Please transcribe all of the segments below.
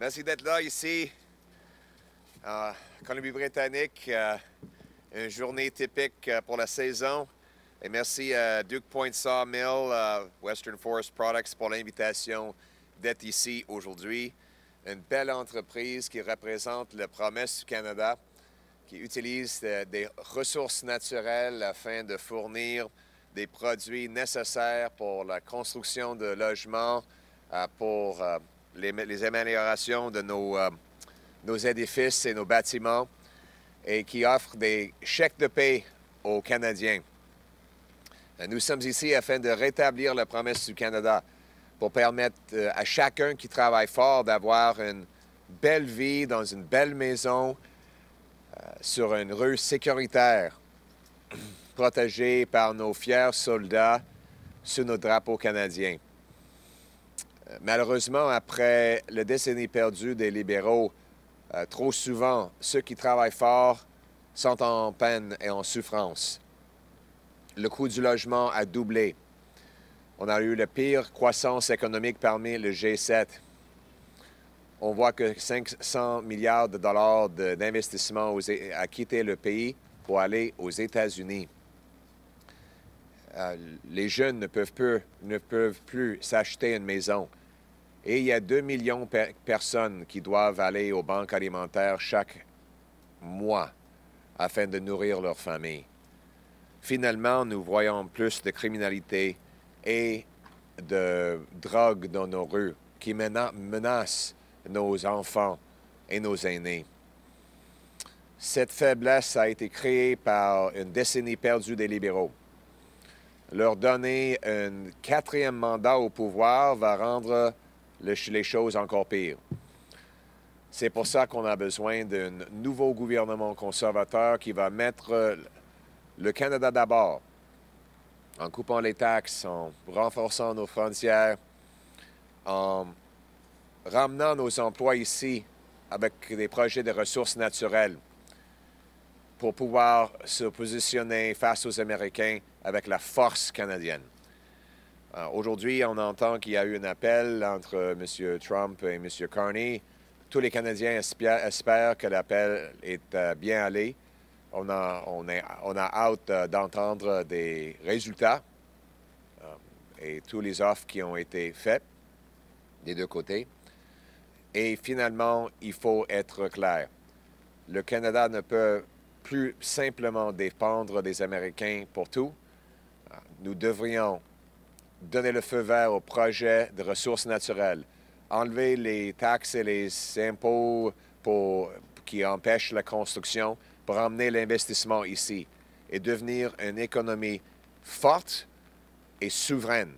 Merci d'être là ici en Colombie-Britannique. Une journée typique pour la saison. Et merci à Duke Point Sawmill, Western Forest Products pour l'invitation d'être ici aujourd'hui. Une belle entreprise qui représente la promesse du Canada, qui utilise des ressources naturelles afin de fournir des produits nécessaires pour la construction de logements, pour les améliorations de nos édifices et nos bâtiments, et qui offre des chèques de paie aux Canadiens. Nous sommes ici afin de rétablir la promesse du Canada pour permettre à chacun qui travaille fort d'avoir une belle vie dans une belle maison sur une rue sécuritaire, protégée par nos fiers soldats sous nos drapeaux canadiens. Malheureusement, après la décennie perdue des libéraux, trop souvent, ceux qui travaillent fort sont en peine et en souffrance. Le coût du logement a doublé. On a eu la pire croissance économique parmi le G7. On voit que 500 milliards de dollars d'investissement a quitté le pays pour aller aux États-Unis. Les jeunes ne peuvent plus s'acheter une maison. Et il y a 2 millions de personnes qui doivent aller aux banques alimentaires chaque mois afin de nourrir leur famille. Finalement, nous voyons plus de criminalité et de drogue dans nos rues qui menacent nos enfants et nos aînés. Cette faiblesse a été créée par une décennie perdue des libéraux. Leur donner un 4e mandat au pouvoir va rendre les choses encore pires. C'est pour ça qu'on a besoin d'un nouveau gouvernement conservateur qui va mettre le Canada d'abord, en coupant les taxes, en renforçant nos frontières, en ramenant nos emplois ici avec des projets de ressources naturelles pour pouvoir se positionner face aux Américains avec la force canadienne. Aujourd'hui, on entend qu'il y a eu un appel entre M. Trump et M. Carney. Tous les Canadiens espèrent que l'appel est bien allé. On a hâte d'entendre des résultats et tous les offres qui ont été faites des deux côtés. Et finalement, il faut être clair. Le Canada ne peut plus simplement dépendre des Américains pour tout. Nous devrions donner le feu vert au projet de ressources naturelles, enlever les taxes et les impôts qui empêchent la construction pour emmener l'investissement ici et devenir une économie forte et souveraine,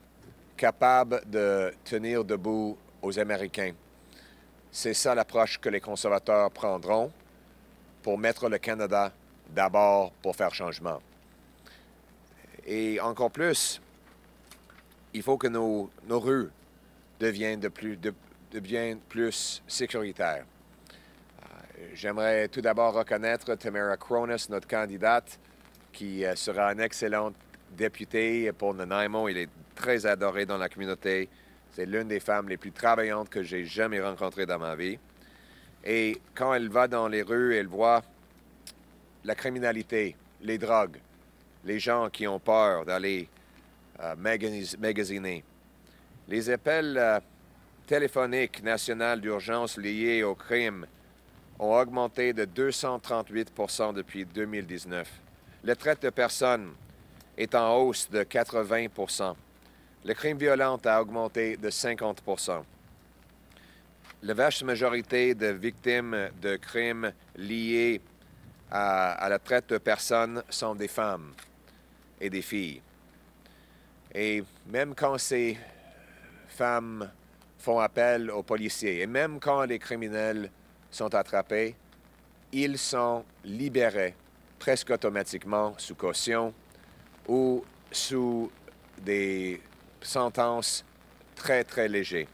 capable de tenir debout aux Américains. C'est ça l'approche que les conservateurs prendront pour mettre le Canada d'abord pour faire changement. Et encore plus, il faut que nos rues deviennent plus sécuritaires. J'aimerais tout d'abord reconnaître Tamara Cronus, notre candidate, qui sera une excellente députée pour Nanaimo. Il est très adoré dans la communauté. C'est l'une des femmes les plus travaillantes que j'ai jamais rencontrées dans ma vie. Et quand elle va dans les rues, elle voit la criminalité, les drogues, les gens qui ont peur d'aller magasiner. Les appels téléphoniques nationaux d'urgence liés au crime ont augmenté de 238 % depuis 2019. Le traite de personnes est en hausse de 80 %. Le crime violent a augmenté de 50 %. La vaste majorité de victimes de crimes liés à la traite de personnes sont des femmes et des filles. Et même quand ces femmes font appel aux policiers, et même quand les criminels sont attrapés, ils sont libérés presque automatiquement sous caution ou sous des sentences très, très légères.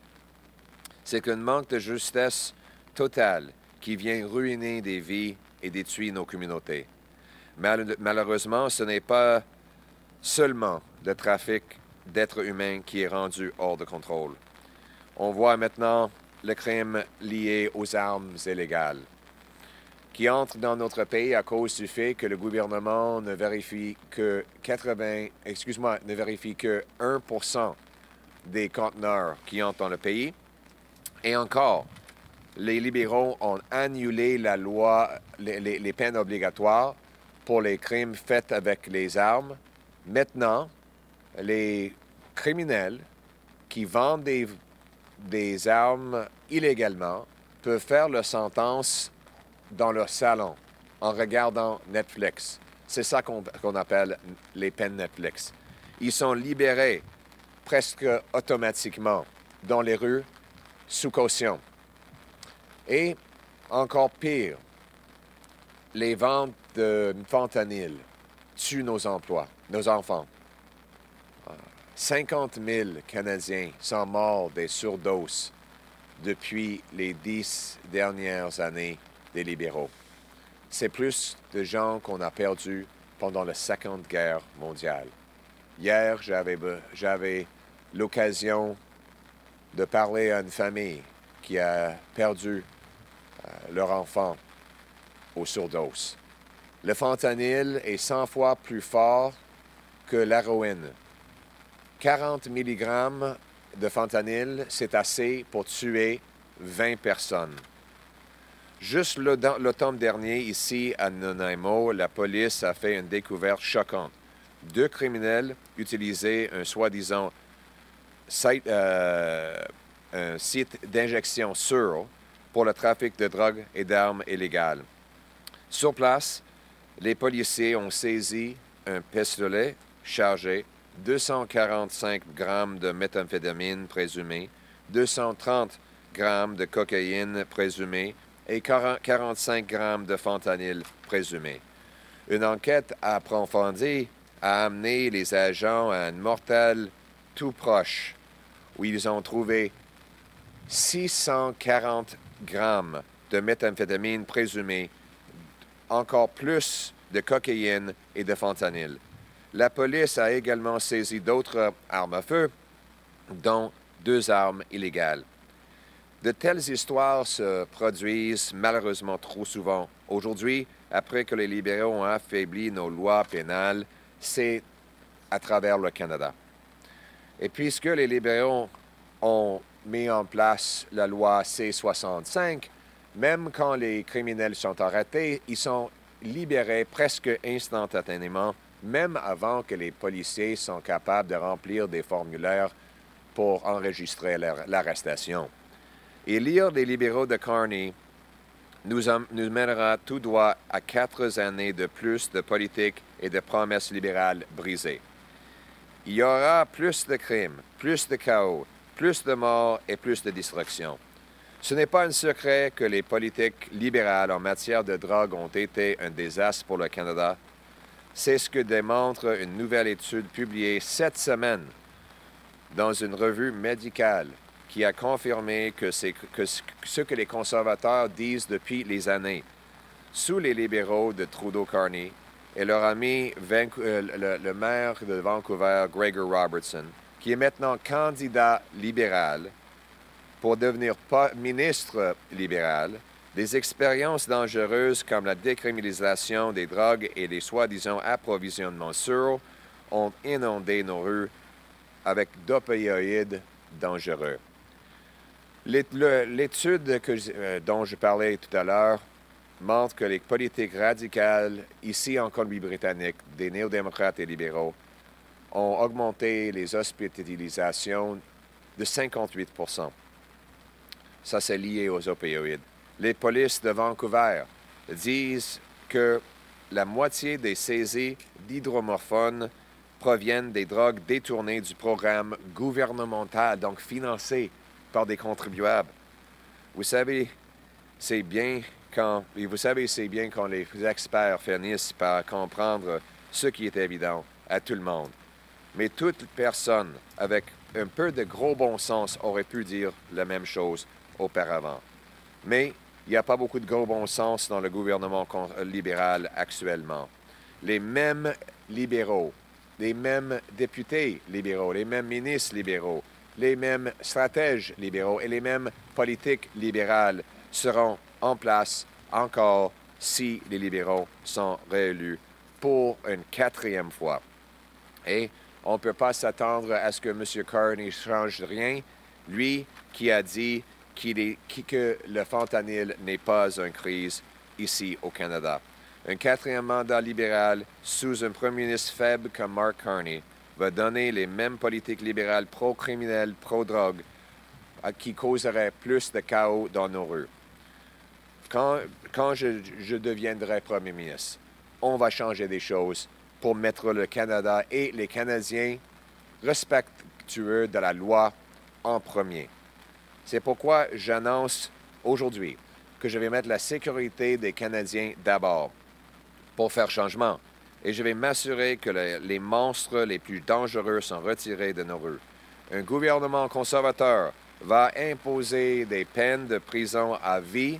C'est qu'un manque de justesse totale qui vient ruiner des vies et détruire nos communautés. Malheureusement, ce n'est pas seulement le trafic d'êtres humains qui est rendu hors de contrôle. On voit maintenant le crime lié aux armes illégales, qui entrent dans notre pays à cause du fait que le gouvernement ne vérifie que 1% des conteneurs qui entrent dans le pays. Et encore, les libéraux ont annulé la loi, les peines obligatoires pour les crimes faits avec les armes. Maintenant, les criminels qui vendent des armes illégalement peuvent faire leur sentence dans leur salon en regardant Netflix. C'est ça qu'on appelle les peines Netflix. Ils sont libérés presque automatiquement dans les rues sous caution. Et encore pire, les ventes de fentanyl tuent nos enfants. 50 000 Canadiens sont morts des surdoses depuis les 10 dernières années des libéraux. C'est plus de gens qu'on a perdus pendant la Seconde Guerre mondiale. Hier, j'avais l'occasion de parler à une famille qui a perdu leur enfant aux surdoses. Le fentanyl est 100 fois plus fort que l'héroïne. 40 mg de fentanyl, c'est assez pour tuer 20 personnes. Juste l'automne dernier, ici à Nanaimo, la police a fait une découverte choquante. 2 criminels utilisaient un soi-disant un site d'injection sûr pour le trafic de drogue et d'armes illégales. Sur place, les policiers ont saisi un pistolet chargé, 245 grammes de méthamphétamine présumée, 230 grammes de cocaïne présumée et 45 grammes de fentanyl présumé. Une enquête approfondie a amené les agents à un mortel tout proche, où ils ont trouvé 640 grammes de méthamphétamine présumée, encore plus de cocaïne et de fentanyl. La police a également saisi d'autres armes à feu, dont 2 armes illégales. De telles histoires se produisent malheureusement trop souvent. Aujourd'hui, après que les libéraux ont affaibli nos lois pénales, c'est à travers le Canada. Et puisque les libéraux ont mis en place la loi C-65, même quand les criminels sont arrêtés, ils sont libérés presque instantanément, même avant que les policiers sont capables de remplir des formulaires pour enregistrer l'arrestation. Et lire les libéraux de Carney nous mènera tout droit à 4 années de plus de politique et de promesses libérales brisées. Il y aura plus de crimes, plus de chaos, plus de morts et plus de destruction. Ce n'est pas un secret que les politiques libérales en matière de drogue ont été un désastre pour le Canada. C'est ce que démontre une nouvelle étude publiée cette semaine dans une revue médicale qui a confirmé que ce que les conservateurs disent depuis les années. Sous les libéraux de Trudeau-Carney et leur ami le maire de Vancouver, Gregor Robertson, qui est maintenant candidat libéral pour devenir ministre libéral, des expériences dangereuses comme la décriminalisation des drogues et les soi-disant approvisionnements sûrs ont inondé nos rues avec d'opioïdes dangereux. L'étude dont je parlais tout à l'heure montre que les politiques radicales ici en Colombie-Britannique, des néo-démocrates et libéraux, ont augmenté les hospitalisations de 58 %. Ça, c'est lié aux opioïdes. Les polices de Vancouver disent que la moitié des saisies d'hydromorphone proviennent des drogues détournées du programme gouvernemental, donc financé par des contribuables. Vous savez, c'est bien quand les experts finissent par comprendre ce qui est évident à tout le monde. Mais toute personne avec un peu de gros bon sens aurait pu dire la même chose auparavant. Mais il n'y a pas beaucoup de gros bon sens dans le gouvernement libéral actuellement. Les mêmes libéraux, les mêmes députés libéraux, les mêmes ministres libéraux les mêmes stratèges libéraux et les mêmes politiques libérales seront en place encore si les libéraux sont réélus pour une 4e fois. Et on ne peut pas s'attendre à ce que M. Carr n'y change rien, lui qui a dit que le fentanyl n'est pas une crise ici au Canada. Un 4e mandat libéral sous un premier ministre faible comme Mark Carney va donner les mêmes politiques libérales pro-criminelles, pro-drogue, qui causeraient plus de chaos dans nos rues. Quand je deviendrai premier ministre, on va changer des choses pour mettre le Canada et les Canadiens respectueux de la loi en premier. C'est pourquoi j'annonce aujourd'hui que je vais mettre la sécurité des Canadiens d'abord pour faire changement. Et je vais m'assurer que les monstres les plus dangereux sont retirés de nos rues. Un gouvernement conservateur va imposer des peines de prison à vie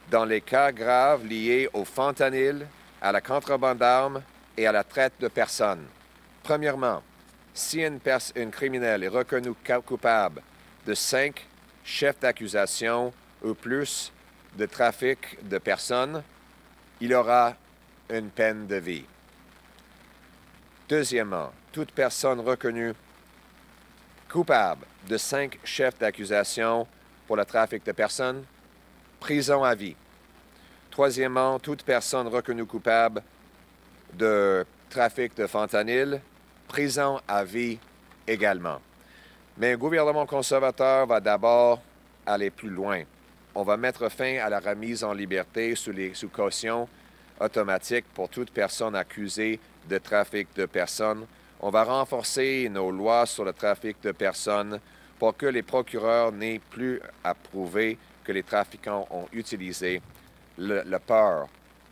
dans les cas graves liés au fentanyl, à la contrebande d'armes et à la traite de personnes. Premièrement, si un criminel est reconnu coupable de 5 chefs d'accusation ou plus de trafic de personnes, il aura une peine de vie. Deuxièmement, toute personne reconnue coupable de 5 chefs d'accusation pour le trafic de personnes, prison à vie. Troisièmement, toute personne reconnue coupable de trafic de fentanyl, prison à vie également. Mais un gouvernement conservateur va d'abord aller plus loin. On va mettre fin à la remise en liberté sous caution automatique pour toute personne accusée de trafic de personnes. On va renforcer nos lois sur le trafic de personnes pour que les procureurs n'aient plus à prouver que les trafiquants ont utilisé la peur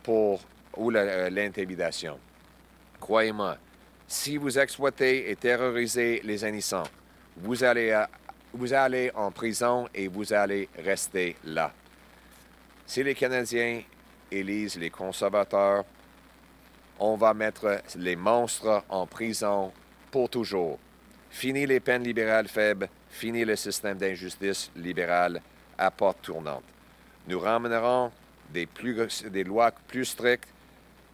ou l'intimidation. Croyez-moi, si vous exploitez et terrorisez les innocents, vous allez en prison et vous allez rester là. Si les Canadiens élisent les conservateurs, on va mettre les monstres en prison pour toujours. Fini les peines libérales faibles, fini le système d'injustice libérale à porte tournante. Nous ramènerons des lois plus strictes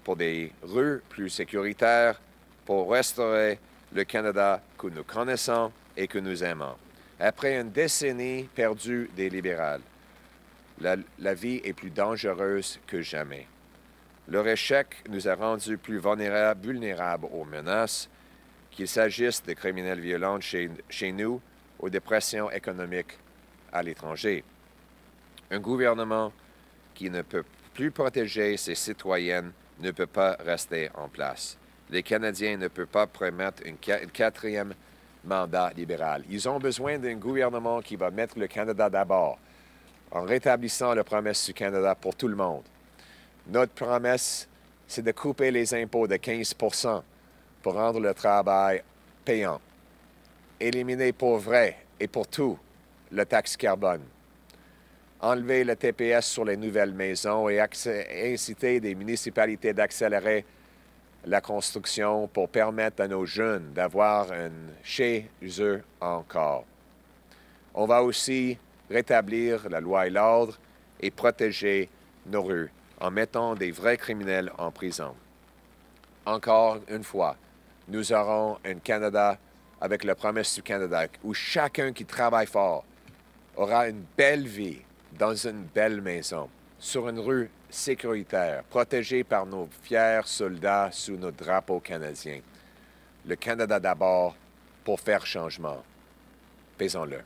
pour des rues plus sécuritaires, pour restaurer le Canada que nous connaissons et que nous aimons. Après une décennie perdue des libérales, la vie est plus dangereuse que jamais. Leur échec nous a rendus plus vulnérables aux menaces, qu'il s'agisse de criminels violents chez nous ou de pressions économiques à l'étranger. Un gouvernement qui ne peut plus protéger ses citoyennes ne peut pas rester en place. Les Canadiens ne peuvent pas permettre un 4e mandat libéral. Ils ont besoin d'un gouvernement qui va mettre le Canada d'abord, en rétablissant la promesse du Canada pour tout le monde. Notre promesse, c'est de couper les impôts de 15 % pour rendre le travail payant. Éliminer pour vrai et pour tout le taxe carbone. Enlever le TPS sur les nouvelles maisons et inciter des municipalités d'accélérer la construction pour permettre à nos jeunes d'avoir un chez eux encore. On va aussi rétablir la loi et l'ordre et protéger nos rues en mettant des vrais criminels en prison. Encore une fois, nous aurons un Canada avec la promesse du Canada où chacun qui travaille fort aura une belle vie dans une belle maison, sur une rue sécuritaire, protégée par nos fiers soldats sous nos drapeaux canadiens. Le Canada d'abord pour faire changement. Faisons-le.